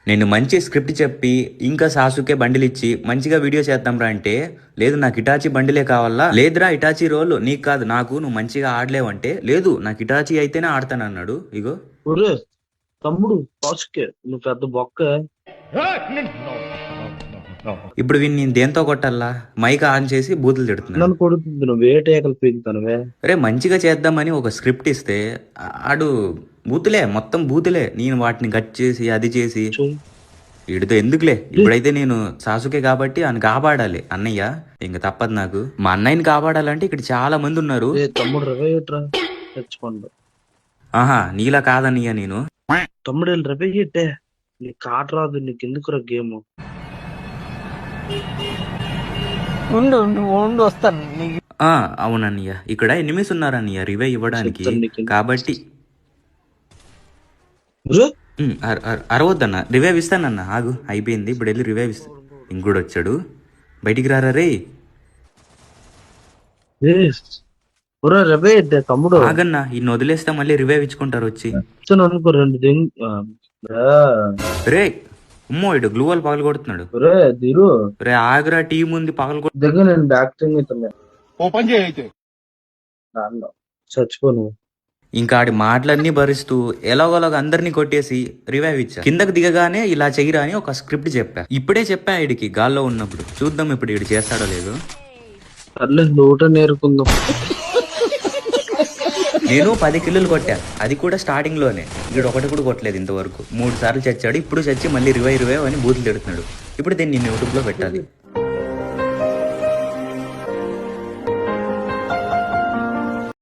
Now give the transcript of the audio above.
నేను మంచి స్క్రిప్ట్ చెప్పి ఇంకా సాసుకే బండిలు ఇచ్చి మంచిగా వీడియో చేద్దాంరా అంటే లేదు నాకు ఇటాచి బండిలే కావాలా, లేదురా ఇటాచి రోల్ నీకు కాదు నాకు, నువ్వు మంచిగా ఆడలేవంటే లేదు నాకు ఇటాచి అయితేనే ఆడతాను అన్నాడు. ఇగో ఒరే తమ్ముడు పాసుకే నువ్వు పెద్ద బొక్క. ఇప్పుడు వీన్ని నేను దేంతో కొట్టాలా? మైక్ ఆన్ చేసి బూతులు తిడుతున్నాడు. నన్ను కొడుతుంది, నువ్వు ఏటేకలు పీకుతానువే. అరే మంచిగా చేద్దామని ఒక స్క్రిప్ట్ ఇస్తే ఆడు బూతులే, మొత్తం బూతులే. నేను వాటిని కట్ చేసి అది చేసి వీడితో ఎందుకులే. ఇప్పుడైతే నేను సాసుకే కాబట్టి ఆయన కాపాడాలి అన్నయ్య, ఇంక తప్పదు నాకు. మా అన్నయ్యని కాపాడాలంటే ఇక్కడ చాలా మంది ఉన్నారు. తమ్ముడు రవేట్రా తెచ్చుకోండి. ఆహా నీలా కాదన్నయ్య నేను. తమ్ముడు వెళ్ళి రవేట్టే, నీకు కాట రాదు, నీకు ఎందుకురా గేమ్. వస్తాను. అవునన్నయ్య ఇక్కడ ఎనిమిస్ ఉన్నారన్నయ్య రివే ఇవ్వడానికి, కాబట్టి అరవద్దన్న రివైవ్ ఇస్తానన్న. ఆగు అయిపోయింది, ఇప్పుడు వెళ్ళి రివైవ్ ఇస్తా. ఇంకోటి వచ్చాడు, బయటికి రారా రే. తమ్ముడు ఆగన్నా ఇన్ని వదిలేస్తా మళ్ళీ రివైవ్ ఇచ్చుకుంటారు వచ్చి. అనుకో రెండు రే ఉమ్మో ఇడు గ్లూవాల్ పగలు కొడుతున్నాడు. రే ఆగ్రా టీం ఉంది పగలు కొట్టు దగ్గర నేను బ్యాక్ ఓపెన్ చేయైతే చచ్చిపోను. ఇంకా ఆడి మాటలన్నీ భరిస్తూ ఎలాగోలాగ అందరినీ కొట్టేసి రివైవ్ ఇచ్చా. కిందకు దిగగానే ఇలా చెయ్యరా అని ఒక స్క్రిప్ట్ చెప్పా. ఇప్పుడే చెప్పా ఈడికి గాల్లో ఉన్నప్పుడు. చూద్దాం ఇప్పుడు ఈడు చేస్తాడో లేదో. నోట నేర్పుకుందాం. నేను 10 కిల్లులు కొట్టా, అది కూడా స్టార్టింగ్ లోనే. వీడు ఒకటి కూడా కొట్టలేదు ఇంతవరకు. 3 సార్లు చచ్చాడు. ఇప్పుడు చచ్చి మళ్ళీ రివైవ్ అని బూతులు తిడుతున్నాడు. ఇప్పుడు దీన్ని యూట్యూబ్ లో పెట్టాలి.